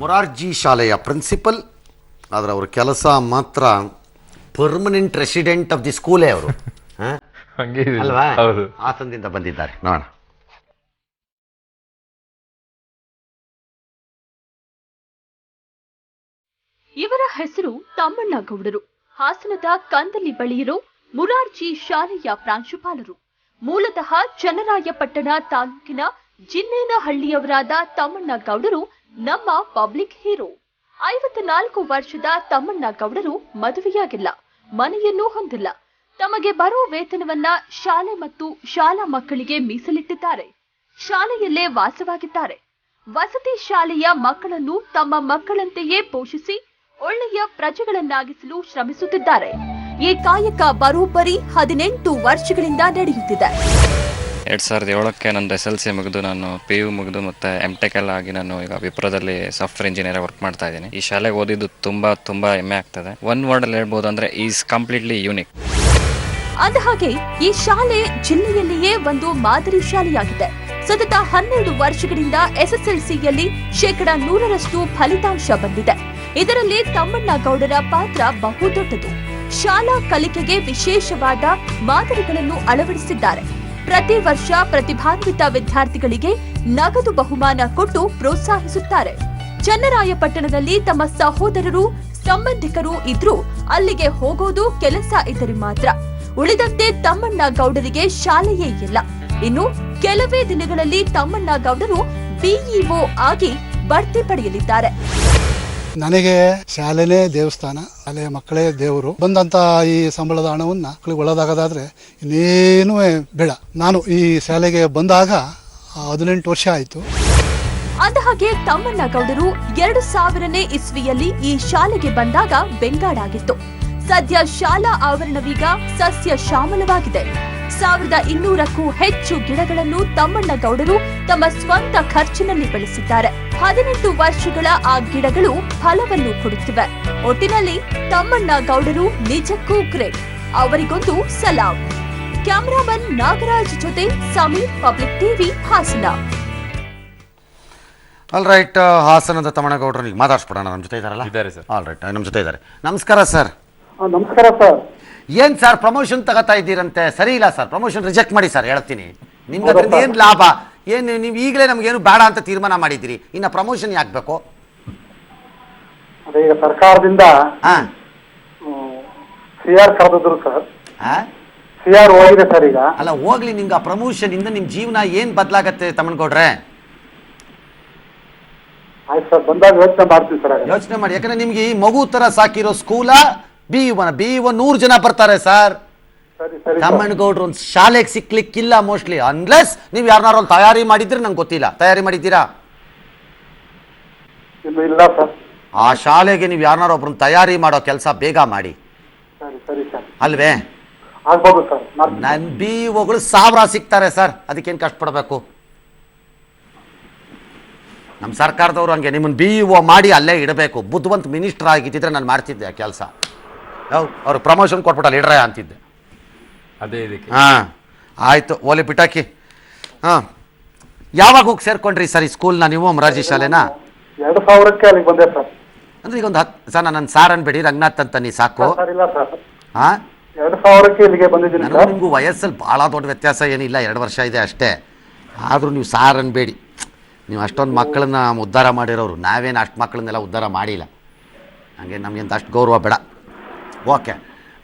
ಮೊರಾರ್ಜಿ ಶಾಲೆಯ ಪ್ರಿನ್ಸಿಪಲ್. ಆದರೆ ಅವ್ರ ಕೆಲಸ ಮಾತ್ರ ಪರ್ಮನೆಂಟ್ ರೆಸಿಡೆಂಟ್ ಆಫ್ ದಿ ಸ್ಕೂಲೇ ಅವರು ಅಲ್ವಾ? ಹಾಸನದಿಂದ ಬಂದಿದ್ದಾರೆ, ನೋಡೋಣ. ಇವರ ಹೆಸರು ತಮ್ಮಣ್ಣ ಗೌಡರು. ಹಾಸನದ ಕಂದಲಿ ಬಳಿಯಿರೋ ಮೊರಾರ್ಜಿ ಶಾಲೆಯ ಪ್ರಾಂಶುಪಾಲರು. ಮೂಲತಃ ಚನ್ನರಾಯಪಟ್ಟಣ ತಾಲೂಕಿನ ಜಿನ್ನೇನಹಳ್ಳಿಯವರಾದ ತಮ್ಮಣ್ಣ ಗೌಡರು ನಮ್ಮ ಪಬ್ಲಿಕ್ ಹೀರೋ. 54 ವರ್ಷದ ತಮ್ಮಣ್ಣ ಗೌಡರು ಮದುವೆಯಾಗಿಲ್ಲ, ಮನೆಯನ್ನೂ ಹೊಂದಿಲ್ಲ. ತಮಗೆ ಬರೋ ವೇತನವನ್ನ ಶಾಲೆ ಮತ್ತು ಶಾಲಾ ಮಕ್ಕಳಿಗೆ ಮೀಸಲಿಟ್ಟಿದ್ದಾರೆ. ಶಾಲೆಯಲ್ಲೇ ವಾಸವಾಗಿದ್ದಾರೆ. ವಸತಿ ಶಾಲೆಯ ಮಕ್ಕಳನ್ನು ತಮ್ಮ ಮಕ್ಕಳಂತೆಯೇ ಪೋಷಿಸಿ ಒಳ್ಳೆಯ ಪ್ರಜೆಗಳನ್ನಾಗಿಸಲು ಶ್ರಮಿಸುತ್ತಿದ್ದಾರೆ. ಈ ಕಾಯಕ ಬರೋಬ್ಬರಿ 18 ವರ್ಷಗಳಿಂದ ನಡೆಯುತ್ತಿದೆ. 2007ಕ್ಕೆ ನನ್ನ SLC ಮುಗಿದು ನಾನು PU ಮುಗಿದು ಮತ್ತು MTech ಎಲ್ಲ ಆಗಿ ನಾನು ಈಗ ವಿಪ್ರೋದಲ್ಲಿ ಸಾಫ್ಟ್ವೇರ್ ಇಂಜಿನಿಯರ್ ವರ್ಕ್ ಮಾಡ್ತಾ ಇದ್ದೀನಿ. ಈ ಶಾಲೆಗೆ ಓದಿದ್ದು ತುಂಬ ಹೆಮ್ಮೆ ಆಗ್ತದೆ. ಒನ್ ವರ್ಡಲ್ಲಿ ಹೇಳ್ಬೋದು ಅಂದರೆ ಈಸ್ ಕಂಪ್ಲೀಟ್ಲಿ ಯೂನಿಕ್. ಅಂದಹಾಗೆ ಈ ಶಾಲೆ ಜಿಲ್ಲೆಯಲ್ಲಿಯೇ ಒಂದು ಮಾದರಿ ಶಾಲೆಯಾಗಿದೆ. ಸತತ 12 ವರ್ಷಗಳಿಂದ SSLCಯಲ್ಲಿ 100% ಫಲಿತಾಂಶ ಬಂದಿದೆ. ಇದರಲ್ಲಿ ತಮ್ಮಣ್ಣ ಗೌಡರ ಪಾತ್ರ ಬಹುದೊಡ್ಡದು. ಶಾಲಾ ಕಲಿಕೆಗೆ ವಿಶೇಷವಾದ ಮಾದರಿಗಳನ್ನು ಅಳವಡಿಸಿದ್ದಾರೆ. ಪ್ರತಿ ವರ್ಷ ಪ್ರತಿಭಾನ್ವಿತ ವಿದ್ಯಾರ್ಥಿಗಳಿಗೆ ನಗದು ಬಹುಮಾನ ಕೊಟ್ಟು ಪ್ರೋತ್ಸಾಹಿಸುತ್ತಾರೆ. ಚನ್ನರಾಯಪಟ್ಟಣದಲ್ಲಿ ತಮ್ಮ ಸಹೋದರರು ಸಂಬಂಧಿಕರು ಇದ್ರೂ ಅಲ್ಲಿಗೆ ಹೋಗೋದು ಕೆಲಸ ಇದ್ದರೆ ಮಾತ್ರ. ಉಳಿದಂತೆ ತಮ್ಮಣ್ಣ ಗೌಡರಿಗೆ ಶಾಲೆಯೇ ಇಲ್ಲ. ಇನ್ನು ಕೆಲವೇ ದಿನಗಳಲ್ಲಿ ತಮ್ಮಣ್ಣ ಗೌಡರು BEO ಆಗಿ ಬಡ್ತಿ ಪಡೆಯಲಿದ್ದಾರೆ. ನನಗೆ ಶಾಲೆನೇ ದೇವಸ್ಥಾನ, ಶಾಲೆಯ ಮಕ್ಕಳೇ ದೇವರು. ಬಂದಂತ ಈ ಸಂಬಳದ ಹಣವನ್ನ ಮಕ್ಕಳಿಗೆ ಒಳ್ಳೇದಾಗದಾದ್ರೆ ಇನ್ನೇನೂ ಬೇಡ. ನಾನು ಈ ಶಾಲೆಗೆ ಬಂದಾಗ 18 ವರ್ಷ ಆಯಿತು. ಅಂದಹಾಗೆ ತಮ್ಮಣ್ಣ ಗೌಡರು 2000ನೇ ಇಸ್ವಿಯಲ್ಲಿ ಈ ಶಾಲೆಗೆ ಬಂದಾಗ ಬೆಂಗಾಡಾಗಿತ್ತು. ಸದ್ಯ ಶಾಲಾ ಆವರಣವೀಗ ಸಸ್ಯ ಶ್ಯಾಮಲವಾಗಿದೆ. 1200ಕ್ಕೂ ಹೆಚ್ಚು ಗಿಡಗಳನ್ನು ತಮ್ಮಣ್ಣ ಗೌಡರು ತಮ್ಮ ಸ್ವಂತ ಖರ್ಚಿನಲ್ಲಿ ಬೆಳೆಸಿದ್ದಾರೆ. 18 ವರ್ಷಗಳ ಆ ಗಿಡಗಳು ಫಲವನ್ನು ಕೊಡುತ್ತಿವೆ. ಒಟ್ಟಿನಲ್ಲಿ ತಮ್ಮಣ್ಣ ಗೌಡರು ನಿಜಕ್ಕೂ ಗ್ರೇಟ್. ಅವರಿಗೊಂದು ಸಲಾಂ. ಕ್ಯಾಮರಾಮನ್ ನಾಗರಾಜ್ ಜೊತೆ Sameer, public TV, Hassan. All right, ಹಾಸನದ ತಮ್ಮಣ್ಣಗೌಡರು ಮಾತಾಡ್ಸ್ಬಿಡೋಣ. ನಮ್ಮ ಜೊತೆ ಇದ್ದಾರಲ್ಲ? ಇದ್ದಾರೆ ಸರ್. ಆಲ್ ರೈಟ್, ನಮ್ಮ ಜೊತೆ ಇದ್ದಾರೆ. ನಮಸ್ಕಾರ ಸರ್. ನಮಸ್ಕಾರ ಸರ್. ಏನ್ ಸರ್ ಪ್ರಮೋಷನ್ ತಗೋತಾ ಇದ್ದೀರಂತೆ? ಸರಿ ಇಲ್ಲ ಸರ್, ಪ್ರಮೋಷನ್ ರಿಜೆಕ್ಟ್ ಮಾಡಿ ಸರ್. ಹೇಳ್ತೀನಿ, ನಿಮ್ಗೆ ಅದರಿಂದ ಏನು ಲಾಭ? ಏನು ನೀವು ಈಗಲೇ ನಮ್ಗೇನು ಬೇಡ ಅಂತ ತೀರ್ಮಾನ ಮಾಡಿದ್ದೀರಿ, ಇನ್ನು ಪ್ರಮೋಷನ್ ಯಾಕೆ ಬೇಕು? ಅದೇ ಈಗ ಸರ್ಕಾರದಿಂದ CR ಕರೆದಿದ್ರು ಸರ್. CR ಹೋಗಿದೆ ಸರ್ ಈಗ. ಅಲ್ಲ ಹೋಗ್ಲಿ, ನಿಮ್ಗೆ ಆ ಪ್ರಮೋಷನ್ ಇಂದ ನಿಮ್ಮ ಜೀವನ ಏನು ಬದಲಾಗತ್ತೆ ತಮ್ಮಣ್ಣಗೌಡ್ರೆ? ಆಯ್ತು ಸರ್, ಬಂದಾಗ ಯೋಚನೆ ಮಾಡ್ತೀವಿ ಸರ್. ಯೋಚನೆ ಮಾಡಿ, ಯಾಕಂದ್ರೆ ನಿಮ್ಗೆ ಈ ಮಗು ತರ ಸಾಕಿರೋ ಸ್ಕೂಲ BEO 100 ಜನ ಬರ್ತಾರೆ ಸರ್. ತಮ್ಮಣ್ಣಗೌಡ್ರು ಒಂದು ಶಾಲೆಗೆ ಸಿಕ್ಲಿಕ್ಕಿಲ್ಲ ಮೋಸ್ಟ್ಲಿ, ಅನ್ಲೆಸ್ ನೀವು ಯಾರನ್ನಾರು ತಯಾರಿ ಮಾಡಿದ್ರೆ ನಂಗೆ ಗೊತ್ತಿಲ್ಲ. ತಯಾರಿ ಮಾಡಿದ್ದೀರಾ? ಇಲ್ಲ ಸರ್. ಆ ಶಾಲೆಗೆ ನೀವು ಯಾರನ್ನಾರು ಒಬ್ರನ್ನ ತಯಾರಿ ಮಾಡೋ ಕೆಲಸ ಬೇಗ ಮಾಡಿ. ಸರಿ ಸರ್. ಅಲ್ವೇ? ಆಗ್ಬೋದು ಸರ್. ನನ್ನ BEOಗಳು 1000 ಸಿಗ್ತಾರೆ ಸರ್, ಅದಕ್ಕೇನು ಕಷ್ಟಪಡಬೇಕು? ನಮ್ಮ ಸರ್ಕಾರದವರು ಹಂಗೆ ನಿಮ್ಮನ್ನು BEO ಮಾಡಿ ಅಲ್ಲೇ ಇಡಬೇಕು. ಬುದ್ಧಿವಂತ ಮಿನಿಸ್ಟರ್ ಆಗಿದ್ದಿದ್ರೆ ನಾನು ಮಾಡ್ತಿದ್ದೆ ಆ ಕೆಲಸ. ಅವ್ರಿಗೆ ಪ್ರಮೋಷನ್ ಕೊಟ್ಬಿಟ್ಟಲ್ಲ ಇಡ್ರೆ ಅಂತಿದ್ದೆ. ಅದೇ ಇದಕ್ಕೆ. ಹಾಂ ಆಯಿತು, ಓಲಿ ಬಿಟ್ಟಾಕಿ. ಹಾಂ, ಯಾವಾಗ ಹೋಗಿ ಸೇರ್ಕೊಂಡ್ರಿ ಸರ್ ಈ ಸ್ಕೂಲ್ನ ನೀವು, ಮೊರಾರ್ಜಿ ಶಾಲೆನ? 2000ಕ್ಕೆ ಅಲ್ಲಿಗೆ ಬಂದೆ ಸರ್. ಅಂದ್ರೆ ಈಗ ಒಂದು 10 ಸರ್, ನನ್ನ ಸಾರ್ ಅನ್ಬೇಡಿ, ರಂಗನಾಥ್ ಅಂತ ನೀ ಸಾಕು. ಇಲ್ಲ ಸರ್. ಹಾಂ, 2000ಕ್ಕೆ ಇಲ್ಲಿಗೆ ಬಂದಿದ್ದೀನಿ ನನಗೂ ನಿಮಗೂ ವಯಸ್ಸಲ್ಲಿ ಭಾಳ ದೊಡ್ಡ ವ್ಯತ್ಯಾಸ ಏನಿಲ್ಲ, 2 ವರ್ಷ ಇದೆ ಅಷ್ಟೇ. ಆದರೂ ನೀವು ಸಾರ್ ಅನ್ಬೇಡಿ, ನೀವು ಅಷ್ಟೊಂದು ಮಕ್ಕಳನ್ನ ಉದ್ಧಾರ ಮಾಡಿರೋರು. ನಾವೇನು ಅಷ್ಟು ಮಕ್ಕಳನ್ನೆಲ್ಲ ಉದ್ಧಾರ ಮಾಡಿಲ್ಲ. ಹಾಗೆ ನಮಗಿಂತ ಅಷ್ಟು ಗೌರವ ಬೇಡ. ಓಕೆ,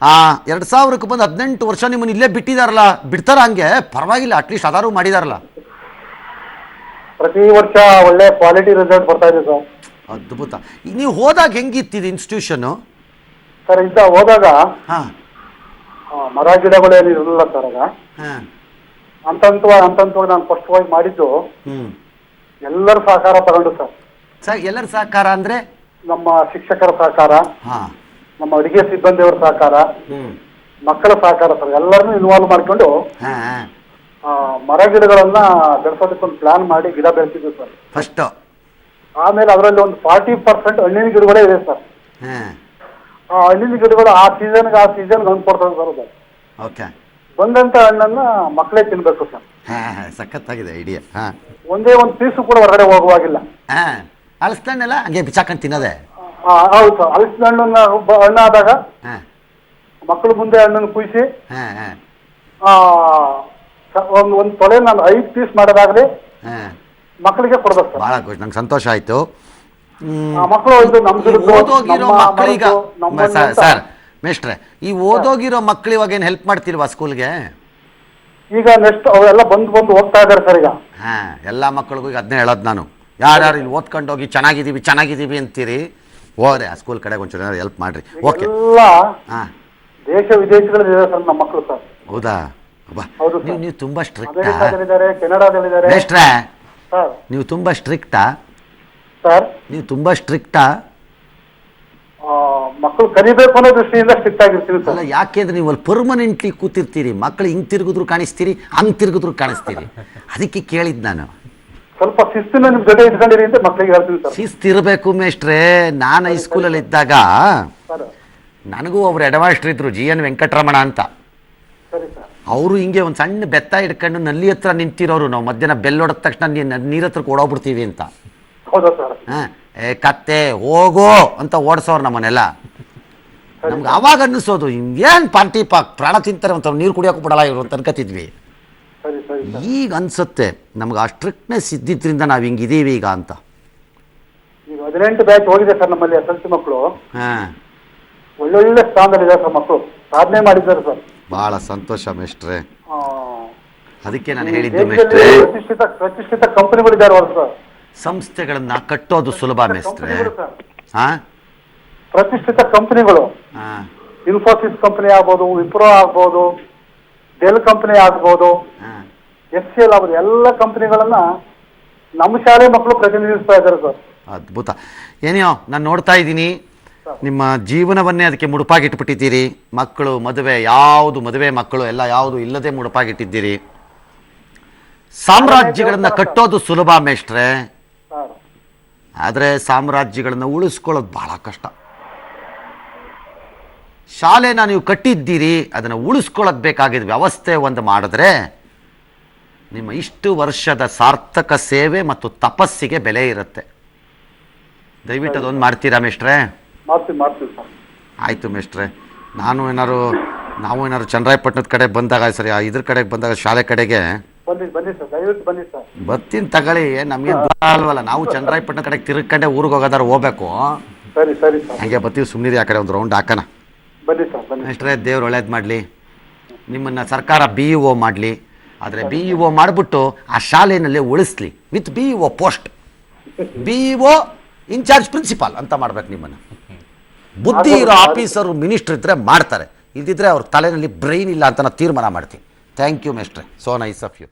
2000ಕ್ಕೆ ಬಂದು 18 ವರ್ಷ ನಿಮ್ಮನ್ನು ಇಲ್ಲೇ ಬಿಟ್ಟಿದಾರಲ್ಲ, ಬಿಡ್ತಾರ? ಹಂಗೆ ಪರವಾಗಿಲ್ಲ, ಅಟ್ಲೀಸ್ಟ್ ಅದಾರು ಮಾಡಿದಾರಲ್ಲ. ಪ್ರತಿ ವರ್ಷ ಒಳ್ಳೆ ಕ್ವಾಲಿಟಿ ರಿಸಲ್ಟ್ ಬರ್ತಾ ಇದೆ ಸರ್. ಅದ್ಭುತ. ಈಗ ನೀವು ಹೋದಾಗ ಹೆಂಗಿತ್ತಿದೆ ಇನ್ಸ್ಟಿಟ್ಯೂಷನು ಸರ್? ಇಂದ ಹೋದಾಗ ಹಾಂ ಮರ ಗಿಡಗಳೇನು ಇರಲಿಲ್ಲ ಸರ್. ಆಗ ಹಾಂ ಅಂತಂತವಾಗಿ ನಾನು ಫಸ್ಟ್ ಹೋಗಿ ಮಾಡಿದ್ದು ಎಲ್ಲರ ಸಹಕಾರ ತಗೊಂಡು ಸರ್. ಸರ್ ಎಲ್ಲರ ಸಹಕಾರ ಅಂದರೆ? ನಮ್ಮ ಶಿಕ್ಷಕರ ಸಹಕಾರ, ಹಾಂ, ನಮ್ಮ ಅಡಿಗೆ ಸಿಬ್ಬಂದಿಯವರ ಸಹಕಾರ, ಮಕ್ಕಳ ಸಹಕಾರ ಸರ್. ಎಲ್ಲರನ್ನೂ ಇನ್ವಾಲ್ವ್ ಮಾಡ್ಕೊಂಡು ಹಾಂ ಮರ ಗಿಡಗಳನ್ನ ಬೆಳೆಸೋದಕ್ಕೊಂದು ಪ್ಲಾನ್ ಮಾಡಿ ಗಿಡ ಬೆಳೆಸಿದ್ವಿ ಸರ್ ಫಸ್ಟ್. ಆಮೇಲೆ ಅದರಲ್ಲಿ ಒಂದು 40% ಹಣ್ಣಿನ ಗಿಡಗಳೇ ಇದೆ ಸರ್. ಆ ಹಣ್ಣಿನ ಗಿಡಗಳು ಆ ಸೀಸನ್ ಹಣ್ಣು ಕೊಡ್ತದೆ ಸರ್. ಅದು ಓಕೆ, ಬಂದಂತ ಹಣ್ಣನ್ನ ಮಕ್ಕಳೇ ತಿನ್ಬೇಕು ಸರ್. ಸಖತ್ತಾಗಿದೆ ಐಡಿಯಾ. ಒಂದೇ ಒಂದು ಪೀಸು ಕೂಡ ಹೊರಗಡೆ ಹೋಗುವಾಗಿಲ್ಲ. ಹಲಸಿನಣ್ಣೆಲ್ಲ ಹಂಗೆ ಬಿಚ್ಚಾಕೊಂಡು ತಿನ್ನೋದೆ. ಹೌದು ಸರ್. ಹಲಸಿನ ಹಣ್ಣನ್ನ ಹಣ್ಣಾದಾಗ ಹಾಂ ಮಕ್ಕಳು ಮುಂದೆ ಹಣ್ಣನ್ನು ಕುಯ್ಸಿ ಹಾಂ ಹಾಂ ಒಂದು ತೊಲೆ ನಾನು 5 ಪೀಸ್ ಮಾಡೋದಾಗ್ಲಿ ಹಾಂ ಮಕ್ಕಳಿಗೆ ಕೊಡ್ಬೇಕು ಸರ್. ಭಾಳ ಖುಷಿ, ನಂಗೆ ಸಂತೋಷ ಆಯಿತು. ಮಕ್ಕಳು ಇದು ನಮ್ಮ ದುಡ್ಡು, ಓದೋಗಿರೋ ನಮ್ಮ ಮಕ್ಕಳೀಗ ಮರದ್ದು, ನಮ್ಮ ಸರ್ ಮೇಷ್ಟ್ರೆ, ಈ ಓದೋಗಿರೋ ಮಕ್ಕಳು ಇವಾಗ ಏನು ಹೆಲ್ಪ್ ಮಾಡ್ತಿಲ್ವಾ ಸ್ಕೂಲ್ಗೆ? ಈಗ ನೆಕ್ಸ್ಟ್ ಅವೆಲ್ಲ ಬಂದು ಹೋಗ್ತಾ ಇದಾರೆ ಸರ್ ಈಗ. ಹಾಂ, ಎಲ್ಲ ಮಕ್ಕಳಿಗೂ ಈಗ ಅದನ್ನೇ ಹೇಳೋದು ನಾನು. ಯಾರ್ಯಾರು ಇಲ್ಲಿ ಓದ್ಕೊಂಡು ಹೋಗಿ ಚೆನ್ನಾಗಿದ್ದೀವಿ ಅಂತೀರಿ, ಹೋದ್ರೆ ಆ ಸ್ಕೂಲ್ ಕಡೆಗೆ ಒಂಚೂರು ಏನಾದ್ರು ಹೆಲ್ಪ್ ಮಾಡಿರಿ. ಓಕೆ. ಎಲ್ಲ ಹಾಂ, ದೇಶ ವಿದೇಶಗಳಲ್ಲಿದೆ ಸರ್ ನಮ್ಮ ಮಕ್ಕಳು ಸರ್. ಹೌದಾ? ಹೌದು ನೀವು ಸರ್. ನೀವು ತುಂಬ ಸ್ಟ್ರಿಕ್ಟಾ ಅಮೆರಿಕಾದಲ್ಲಿದ್ದಾರೆ, ಕೆನಡಾದಲ್ಲಿದ್ದಾರೆ ಮೇಷ್ಟ್ರೆ? ಸರ್. ನೀವು ತುಂಬ ಸ್ಟ್ರಿಕ್ಟಾ? ಸರ್ ನೀವು ತುಂಬ ಸ್ಟ್ರಿಕ್ಟಾ? ಮಕ್ಕಳು ಕಲಿಬೇಕು ಅನ್ನೋ ದೃಷ್ಟಿಯಿಂದ ಸ್ಟ್ರಿಕ್ಟ್ ಆಗಿರ್ತೀವಿ ಅಲ್ಲ, ಸರ್. ಯಾಕೆಂದ್ರೆ ನೀವು ಅಲ್ಲಿ ಪರ್ಮನೆಂಟ್ಲಿ ಕೂತಿರ್ತೀರಿ, ಮಕ್ಕಳು ಹಿಂಗೆ ತಿರುಗಿದ್ರು ಕಾಣಿಸ್ತೀರಿ, ಹಂಗೆ ತಿರುಗಿದ್ರು ಕಾಣಿಸ್ತೀರಿ. ಅದಕ್ಕೆ ಕೇಳಿದ್ದು ನಾನು. ಸ್ವಲ್ಪ ಶಿಸ್ತಿನ ನಿಮ್ ಜೊತೆ ಇಟ್ಕೊಂಡಿರಿ ಅಂತ ಮಕ್ಕಳಿಗೆ ಹೇಳ್ತೀನಿ ಸರ್. ಶಿಸ್ತಿರಬೇಕು ಮೇಷ್ಟ್ರೆ. ನಾನು ಹೈಸ್ಕೂಲಲ್ಲಿ ಇದ್ದಾಗ ಸರ್ ನನಗೂ ಒಬ್ರು ಹೆಡ್ಮಾಸ್ಟ್ರ್ ಇದ್ರು, GN ವೆಂಕಟರಮಣ ಅಂತ. ಸರಿ ಸರ್. ಅವರು ಹಿಂಗೆ ಒಂದು ಸಣ್ಣ ಬೆತ್ತ ಹಿಡ್ಕೊಂಡು ನಲ್ಲಿ ಹತ್ರ ನಿಂತಿರೋರು. ನಾವು ಮಧ್ಯಾಹ್ನ ಬೆಲ್ ಹೊಡೆದ ತಕ್ಷಣ ನೀರ ಹತ್ರ ಓಡೋಗ್ಬಿಡ್ತೀವಿ ಅಂತ. ಹೌದಾ ಸರ್? ಹಾಂ, ಏ ಕತ್ತೆ ಹೋಗೋ ಅಂತ ಓಡಿಸೋರು ನಮ್ಮನ್ನೆಲ್ಲ. ನಮ್ಗೆ ಅವಾಗ ಅನ್ನಿಸೋದು, ಹಿಂಗೇನು ಪಾರ್ಟಿ ಪ್ರಾಣ ತಿಂತಾರೆ ಅಂತ ನೀರು ಕುಡಿಯೋಕೆ ಬಿಡಲ್ಲ ಇವರು ಅಂತ ಅನ್ಕೋತಿದ್ವಿ. ಸರಿ ಸರಿ ಸರ್. ಈಗ ಅನ್ಸುತ್ತೆ ನಮ್ಗೆ ಆ ಸ್ಟ್ರಿಕ್ಟ್ನೆಸ್ ಇದ್ದಿದ್ದರಿಂದ ನಾವು ಹಿಂಗಿದ್ದೀವಿ ಈಗ ಅಂತ. ಈಗ 18 ಬ್ಯಾಚ್ ಹೋಗಿದೆ ಸರ್ ನಮ್ಮಲ್ಲಿ SLC ಮಕ್ಕಳು. ಹಾಂ, ಒಳ್ಳೊಳ್ಳೆ ಸ್ಥಾನದಲ್ಲಿದ್ದಾರೆ ಸರ್ ಮಕ್ಕಳು, ಸಾಧನೆ ಮಾಡಿದ್ದಾರೆ ಸರ್. ಭಾಳ ಸಂತೋಷ ಮೇಷ್ಟ್ರೆ. ಆ, ಅದಕ್ಕೆ ನಾನು ಈ ಹೇಳಿದ್ದು ದೇಶದಲ್ಲಿ ಮೇಷ್ಟ್ರೆ, ಪ್ರತಿಷ್ಠಿತ ಕಂಪನಿಗಳಿದ್ದಾರೆ ಅವರು ಸರ್. ಸಂಸ್ಥೆಗಳನ್ನ ಕಟ್ಟೋದು ಸುಲಭ ಮೇಷ್ಟ್ರೆ. ಕಂಪನಿಗಳು ಸರ್, ಹಾಂ ಪ್ರತಿಷ್ಠಿತ ಕಂಪನಿಗಳು, ಹಾಂ ಇನ್ಫೋಸಿಸ್ ಕಂಪನಿ ಆಗ್ಬೋದು, ವಿಪ್ರೋ ಆಗ್ಬೋದು, ಡೆಲ್ ಕಂಪನಿ ಆಗ್ಬೋದು, ಹಾಂ HCL ಆಗ್ಬೋದು, ಎಲ್ಲ ಕಂಪನಿಗಳನ್ನ ನಮ್ಮ ಶಾಲೆ ಮಕ್ಕಳು ಪ್ರತಿನಿಧಿಸ್ತಾ ಇದ್ದಾರೆ ಸರ್. ಅದ್ಭುತ. ಏನೆಯೋ ನಾನು ನೋಡ್ತಾ ಇದ್ದೀನಿ, ನಿಮ್ಮ ಜೀವನವನ್ನೇ ಅದಕ್ಕೆ ಮುಡುಪಾಗಿಟ್ಬಿಟ್ಟಿದ್ದೀರಿ. ಮಕ್ಕಳು ಮದುವೆ ಮಕ್ಕಳು ಎಲ್ಲ ಯಾವುದು ಇಲ್ಲದೆ ಮುಡುಪಾಗಿಟ್ಟಿದ್ದೀರಿ. ಸಾಮ್ರಾಜ್ಯಗಳನ್ನು ಕಟ್ಟೋದು ಸುಲಭ ಮೇಷ್ಟ್ರೆ, ಸರ್ ಆದರೆ ಸಾಮ್ರಾಜ್ಯಗಳನ್ನು ಉಳಿಸ್ಕೊಳ್ಳೋದು ಬಹಳ ಕಷ್ಟ. ಶಾಲೆನ ನೀವು ಕಟ್ಟಿದ್ದೀರಿ, ಅದನ್ನು ಉಳಿಸ್ಕೊಳ್ಳೋದು ಬೇಕಾಗಿದ್ದ ವ್ಯವಸ್ಥೆ ಒಂದು ಮಾಡಿದ್ರೆ ನಿಮ್ಮ ಇಷ್ಟು ವರ್ಷದ ಸಾರ್ಥಕ ಸೇವೆ ಮತ್ತು ತಪಸ್ಸಿಗೆ ಬೆಲೆ ಇರುತ್ತೆ. ದಯವಿಟ್ಟು ಅದೊಂದು ಮಾಡ್ತೀರಾ ಮೇಷ್ಟ್ರೆ? ಮಾಡ್ತೀವಿ ಸರ್. ಆಯಿತು ಮೇಷ್ಟ್ರೆ. ನಾವು ಏನಾದ್ರು ಚನ್ನರಾಯಪಟ್ಟಣದ ಕಡೆ ಬಂದಾಗ, ಸರಿ ಇದ್ರ ಕಡೆಗೆ ಬಂದಾಗ, ಶಾಲೆ ಕಡೆಗೆ ಬನ್ನಿ ಸರ್, ದಯವಿಟ್ಟು ಬನ್ನಿ ಸರ್. ಬರ್ತೀನಿ ತಗೊಳ್ಳಿ. ನಮಗೆ ದೂರ ಅಲ್ವಲ್ಲ, ನಾವು ಚನ್ನರಾಯಪಟ್ಟಣ ಕಡೆಗೆ ತಿರುಗ್ಕೊಂಡೆ ಊರಿಗೆ ಹೋಗೋದಾರು ಹೋಗ್ಬೇಕು. ಸರಿ ಸರಿ ಸರ್. ಹಂಗೆ ಬರ್ತೀವಿ, ಸುಮ್ಮನಿರಿ. ಆ ಕಡೆ ಒಂದು ರೌಂಡ್ ಹಾಕೋಣ. ಬನ್ನಿ ಸರ್, ಬನ್ನಿ. ಮೇಷ್ಟ್ರೆ, ದೇವ್ರು ಒಳ್ಳೇದು ಮಾಡಲಿ. ನಿಮ್ಮನ್ನು ಸರ್ಕಾರ BEO ಮಾಡಲಿ. ಆದರೆ BEO ಮಾಡಿಬಿಟ್ಟು ಆ ಶಾಲೆಯಲ್ಲೇ ಉಳಿಸ್ಲಿ, with BEO post. BEO incharge principal ಅಂತ ಮಾಡ್ಬೇಕು ನಿಮ್ಮನ್ನು. ಬುದ್ಧಿ ಇರೋ ಆಫೀಸರು ಮಿನಿಸ್ಟ್ರ್ ಇದ್ದರೆ ಮಾಡ್ತಾರೆ, ಇಲ್ದಿದ್ರೆ ಅವ್ರ ತಲೆಯಲ್ಲಿ ಬ್ರೈನ್ ಇಲ್ಲ ಅಂತ ನಾನು ತೀರ್ಮಾನ ಮಾಡ್ತೀನಿ. ಥ್ಯಾಂಕ್ ಯು ಮೇಷ್ಟ್ರೆ, ಸೋ ನೈಸ್ ಆಫ್ ಯು.